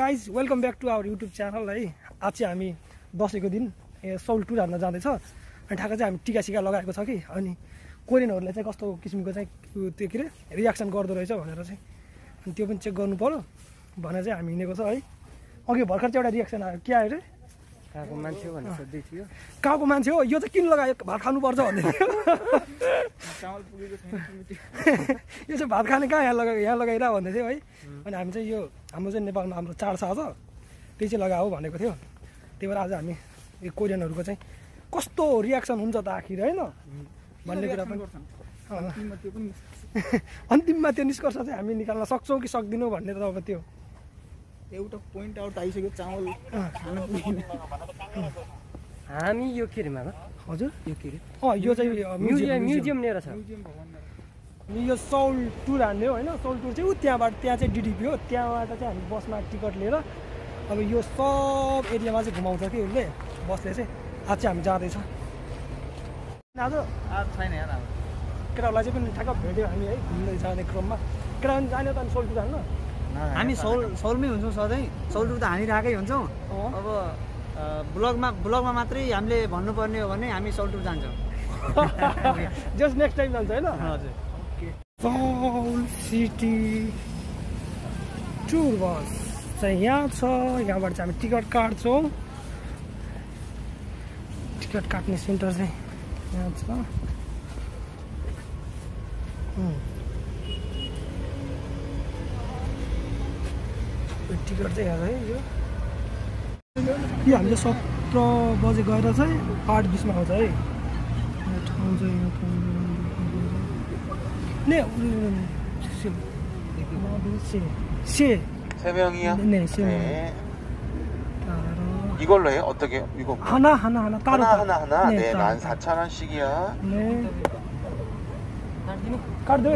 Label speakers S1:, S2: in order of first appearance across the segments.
S1: Guys welcome back to our YouTube channel है। आज चाहिँ हामी दसैँको दिन सौल टुर हान्न जाँदैछ अनि ठ्याक्कै चाहिँ हामी टिका सिका लगाएको छ कि अनि कोरियनहरूले चाहिँ कस्तो किसिमको चाहिँ त्यो के अरे रियाक्सन गर्दो रहेछ भनेर चाहिँ अनि त्यो पनि चेक गर्नु पर्यो भनेर चाहिँ हामी हिँडेको छ है। अघि भर्खर चाहिँ एउटा रियाक्सन आयो, के आयो अरे
S2: कहाँको मान्छे हो भनेर सोध्दै थियो।
S1: कहाँको मान्छे हो यो चाहिँ किन लगायो, भात खानुपर्छ भन्दै थियो। यो चाहिँ भात खाने कहाँ यहाँ लगाइरह भन्दै थियो है। अनि हामी चाहिँ यो हाम्रो चाहिँ नेपालमा हाम्रो चाड छ आज, त्यही चाहिँ लगाऊ भनेको थियो। त्यही भएर आज हामी यो कोरियनहरूको चाहिँ कस्तो रियाक्सन हुन्छ त आखिर होइन भन्ने कुरा पनि अन्तिममा त्यो निष्कर्ष चाहिँ हामी निकाल्न सक्छौँ कि सक्दैनौँ भन्ने त अब त्यो
S3: एउटा पोइन्ट आउट आइसक्यो। चामल खान पुगेन
S2: हामी यो के अरे मामा
S1: हजुर
S2: यो के अरे
S1: यो चाहिँ
S2: म्युजियम लिएर छ।
S1: यो सौल टुर हान्ने हो होइन। सौल टुर चाहिँ त्यहाँ चाहिँ डिडिपी हो, त्यहाँबाट चाहिँ हामी बसमा टिकट लिएर अब यो सब एरियामा चाहिँ घुमाउँछ कि उसले बसले चाहिँ। आज चाहिँ हामी जाँदैछ आज
S3: छैन यार। अब
S1: केटाहरूलाई चाहिँ पनि ठ्याक्क भेट्यो हामी है घुम्दै जाने क्रममा। केटा पनि जाने त अनि सौल टुर हान्न
S3: हामी सौलमै हुन्छौँ सधैँ। सौल टुर त हानिरहेकै हुन्छौँ। अब ब्लगमा मात्रै हामीले भन्नुपर्ने हो भने हामी सौल टुर जान्छौँ।
S1: जस्ट नेक्स्ट टाइम जान्छ होइन।
S3: हजुर
S1: सौल सिटी टुर बस चाहिँ यहाँ छ। यहाँबाट चाहिँ हामी टिकट काट्छौँ। टिकट काट्ने सेन्टर चाहिँ यहाँ छ। टिकट चाहिँ यहाँ है। यो हामीले 17 बजे गएर चाहिँ 8:20 आउँछ है। ठाउँ चाहिँ
S4: 세 명이요?
S1: 네, 세 명.
S4: 네. 이걸로 해요? 어떻게 해요? 이거
S1: 하나 따로
S4: 하나. 네,
S1: 따로.
S4: 14,000원씩이요.
S1: 네. काट दे।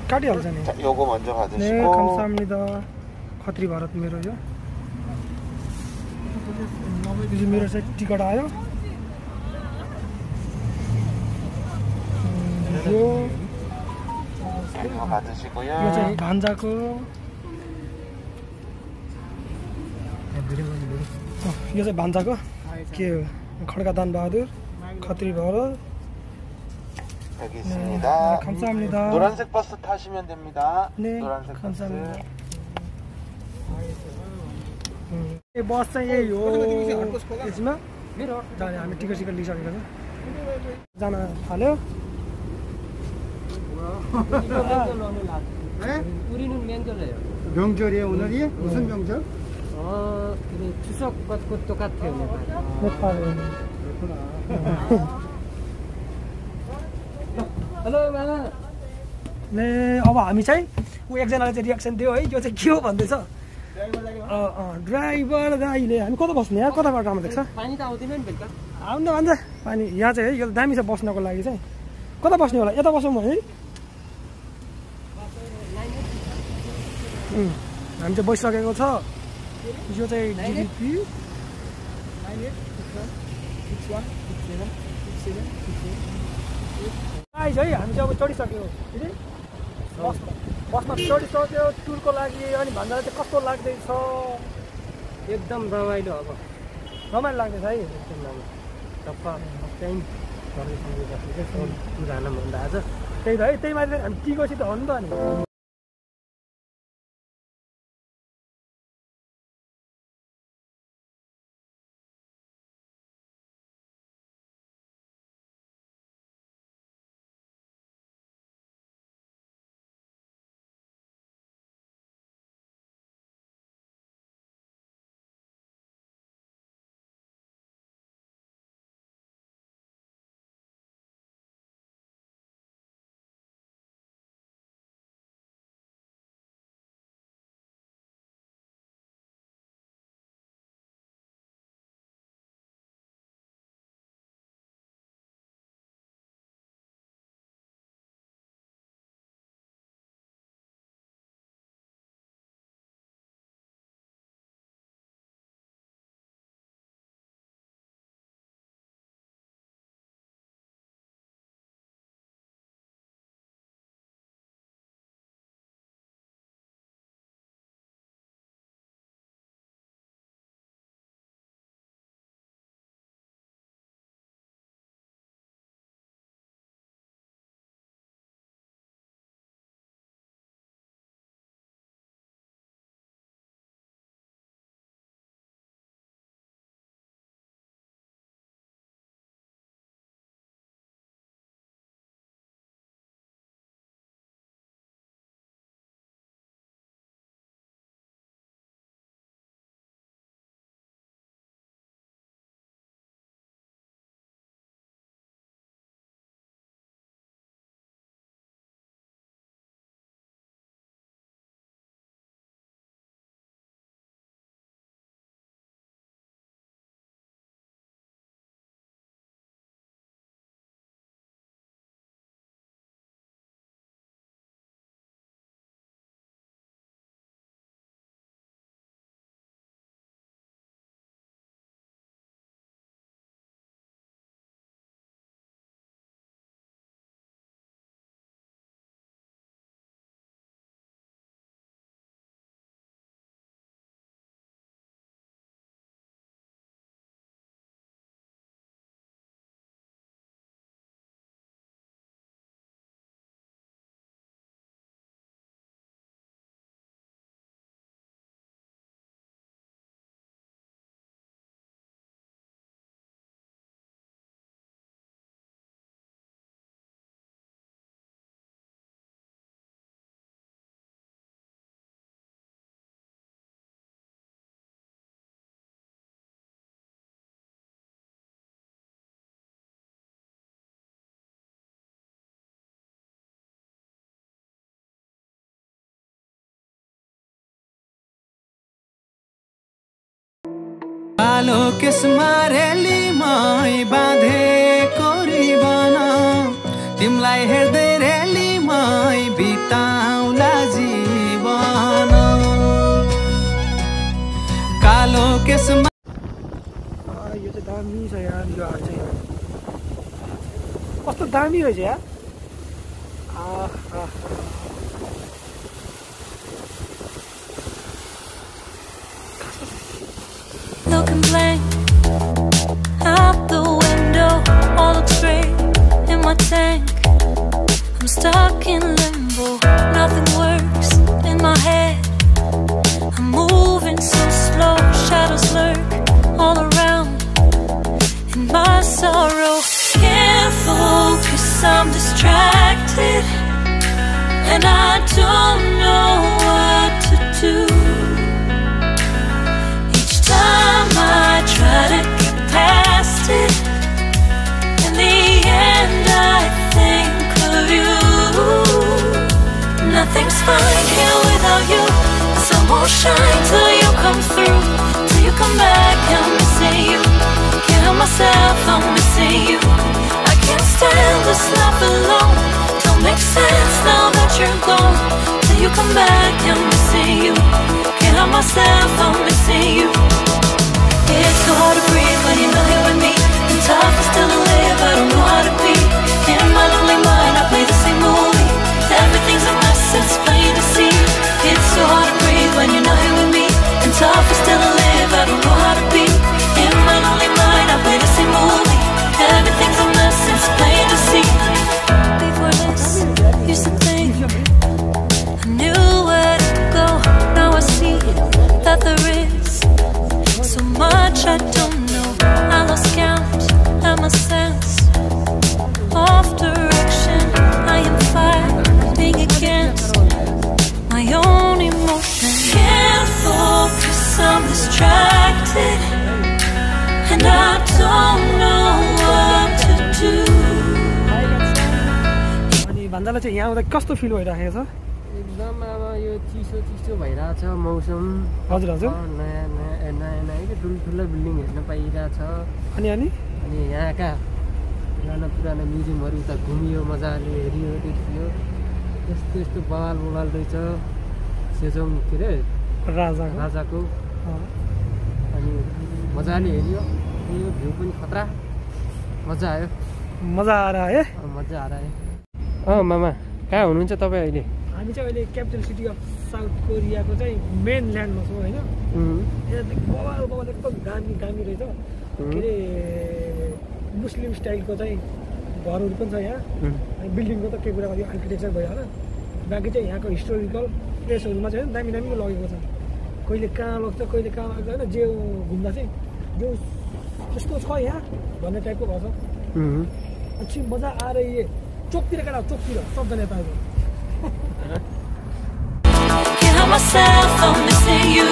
S1: काटिहाल्छ नि।
S4: 자, 요거 먼저
S1: 네,
S4: 받으시고.
S1: 감사합니다. खत्री भारत मेरो यो मेरो चाहिँ टिकट आयो। यो
S4: 이거 받으시고요.
S1: यो चाहिँ भान्जाको यो चाहिँ भान्जाको के हो खड्का दान बहादुर खत्री भारत।
S4: 여기 있습니다.
S1: 감사합니다.
S4: 노란색 버스 타시면 됩니다.
S1: 네,
S4: 노란색
S1: 감사합니다.
S4: 버스.
S1: बस चाहिँ यही हो यसमा जाने। हामी टिकट सिकट लिइसकेको छ, जान थाल्यो।
S2: 우리는 명절이에요.
S3: 명절이에요 오늘이? 무슨 명절?
S2: 추석과 똑같아요.
S1: नेपाल
S2: हेलो मामा।
S1: ले अब हामी चाहिँ ऊ एकजनाले चाहिँ रियाक्सन दियो है। यो चाहिँ के हो भन्दैछ ड्राइभर दाइले। हामी कता बस्ने यहाँ, कताबाट राम्रो देख्छ
S2: पानी त आउँदैन नि बेलुका।
S1: आउनु भन्छ पानी। यहाँ चाहिँ है यो दामी छ बस्नको लागि चाहिँ। कता बस्ने होला, यता बसौँ है। हामी चाहिँ बसिसकेको छ। यो चाहिँ डिडिपी गाइस है। हामी चाहिँ अब चढिसक्यो बसमा चढिसक्यो टुरको लागि। अनि भन्दा चाहिँ कस्तो लाग्दैछ?
S2: एकदम रमाइलो। अब
S1: रमाइलो लाग्दैछ है।
S2: एकदम रमाइलो। टप्पा टाइम टुर हान्न भन्दा आज
S1: त्यही त है। त्यही माथि हामी टिकोसित हो नि त अनि
S3: कालो केसमा रेलीमै बाँधेको रिबन तिमीलाई हेर्दै रेलीमै बिताउला जीवन कालो केसमा
S1: यो चाहिँ दामी छ यार यो हाल चाहिँ कस्तो दामी रहेछ यार
S5: Looking blank out the window, all looks great in my tank. I'm stuck in limbo, nothing works in my head. I'm moving so slow, shadows lurk all around. In my sorrow, can't focus, I'm distracted, and I don't know what to do. I try to get past it. In the end, I think of you. Nothing's fine here without you. The sun won't shine till you come through. Till you come back, I'm missing you. Can't help myself, I'm missing you. I can't stand this life alone. Don't make sense now that you're gone. Till you come back, I'm missing you. Can't help myself, I'm missing you. It's so hard to breathe when you're not here with me. And tough is still to live, I don't know how to be. In my lonely mind, I play the same movie. Everything's a mess, it's plain to see. It's so hard to breathe when you're not here with me. And tough is still to live, I don't know how to be. In my lonely mind, I play the same movie. Everything's a mess, it's plain to see. Before this, used to think I knew where to go. Now I see that there is so much I don't know. I lost count and my sense of direction. I am fighting against my own emotion. Can't focus, I'm distracted, and I don't know what to do.
S1: अनि भन्दालाई चाहिँ यहाँ आउँदा कस्तो feel भइरहेको छ
S2: एकदम अब यो चिसो चिसो भइरहेछ मौसम
S1: हजुर हजुर
S2: नयाँ नयाँ नयाँ नयाँ कि ठुल्ठुलो बिल्डिङ हेर्न पाइरहेछ
S1: अनि
S2: यहाँका पुरानो म्युजियमहरू त घुमियो मजाले हेरियो देखियो यस्तो यस्तो बवाल बवाल रहेछ सेजोङ के अरे राजाको अनि मजाले हेरियो यो भ्यू पनि खतरा मजा आयो
S1: मजा आएर
S2: मामा कहाँ हुनुहुन्छ तपाईँ अहिले
S1: हामी चाहिँ अहिले क्यापिटल सिटी अफ साउथ कोरियाको चाहिँ मेन ल्यान्डमा छौँ होइन यहाँदेखि बवाल एकदम दामी रहेछ के अरे मुस्लिम स्टाइलको चाहिँ घरहरू पनि छ यहाँ अनि बिल्डिङको त के कुरा गर्यो आर्किटेक्चर भयो होला बाँकी चाहिँ यहाँको हिस्टोरिकल प्लेसहरूमा चाहिँ दामी लगेको छ कहिले कहाँ लग्छ कहिले कहाँ लाग्छ होइन जे घुम्दा चाहिँ जो यस्तो छ यहाँ भन्ने टाइपको भएको छ अच्छी मजा आएर यो चोकतिर केटा चोकतिर सबजना यता आएको
S5: Can't help myself, I'm missing you.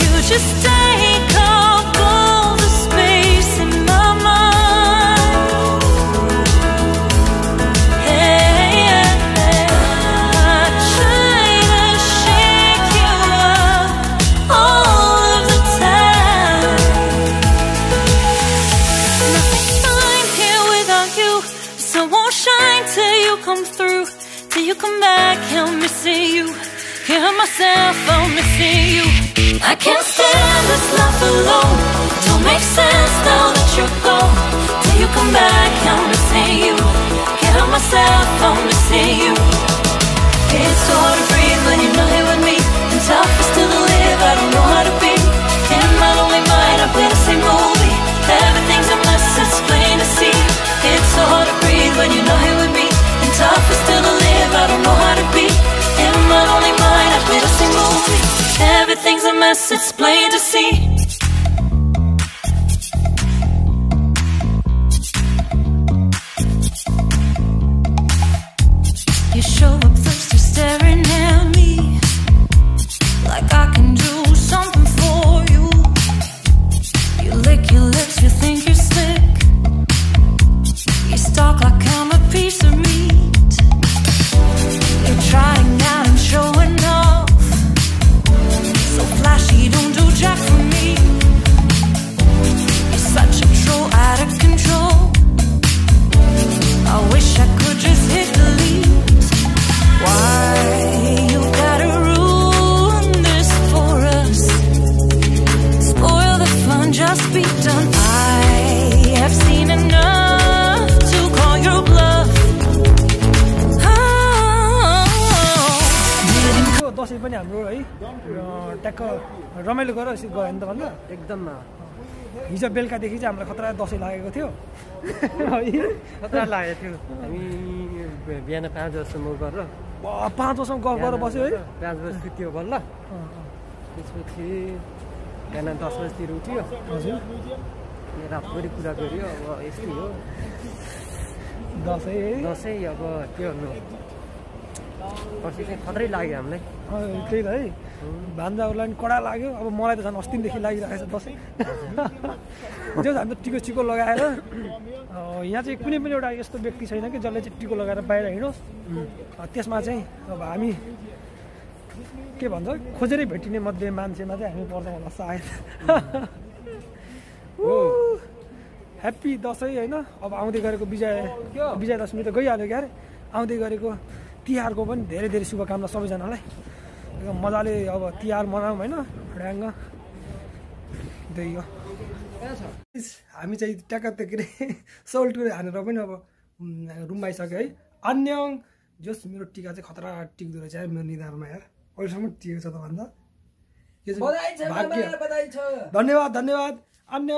S5: You just take up all the space in my mind. Hey, I try to shake you up all of the time. Nothing's fine here without you. The sun won't shine till you come through. Till you come back, I'm missing you. Can't help myself, I'm missing you. I can't stand this life alone. Don't make sense now that you're gone. Till you come back, I'm missing you. Can't help myself, I'm missing you. It's so hard to breathe when you're not here with me. And tough is still to live, I don't know how to be. In my lonely mind, I play the same movie. Everything's a mess, it's plain to see. It's so hard to breathe when you're not here with me. And tough is still to live, I don't know how to be. In my lonely mind, I play the same movie. Everything's a mess, it's plain to see. You show up thirsty, staring at me like I can do something for you. You lick your lips, you think you're slick. You stalk like I'm a piece of meat. You're trying out and showing off. So flashy, don't do jack for me.
S1: ठ्याक्क रमाइलो गरेर यसरी गयो नि त भन्दा
S2: एकदम
S1: हिजो बेलुकादेखि चाहिँ हामीलाई खतरा दसैँ लागेको थियो
S2: खतरा लागेको थियो हामी बिहान 5 बजीसम्म गरेर
S1: 5 बजीसम्म गफ गरेर बस्यो है
S2: 5 बजी सुत्यो बल्ल त्यसपछि बिहान 10 बजीतिर उठ्यो
S1: हजुर
S2: रातभरि कुरा गऱ्यो अब यस्तै हो दसैँ अब के गर्नु पछि चाहिँ खतरै लाग्यो हामीलाई
S1: त्यही त है भान्जाहरूलाई पनि कडा लाग्यो अब मलाई त झन् अस्तिदेखि लागिरहेको छ दसैँ जो हामी त टिको लगाएर यहाँ चाहिँ कुनै पनि एउटा यस्तो व्यक्ति छैन कि जसले चाहिँ टिको लगाएर बाहिर हिँडोस् त्यसमा चाहिँ अब हामी के भन्छ खोजेरै भेटिने मध्ये मान्छेमा चाहिँ हामी पर्छौँ होला सायद ह्याप्पी दसैँ होइन अब आउँदै गरेको विजयादशमी त गइहाल्यो क्यारे आउँदै गरेको तिहारको पनि धेरै धेरै शुभकामना सबैजनालाई मजाले अब तिहार मनाऊँ होइन ड्याङ्ग त्यही हो हामी चाहिँ ट्याक्क के अरे सोल्टु हानेर पनि अब रुममा आइसक्यो है अन्य जस मेरो टिका चाहिँ खतरा टिक्दो रहेछ यार मेरो निधारमा यार अहिलेसम्म टिकेको छ त भन्दा धन्यवाद अन्य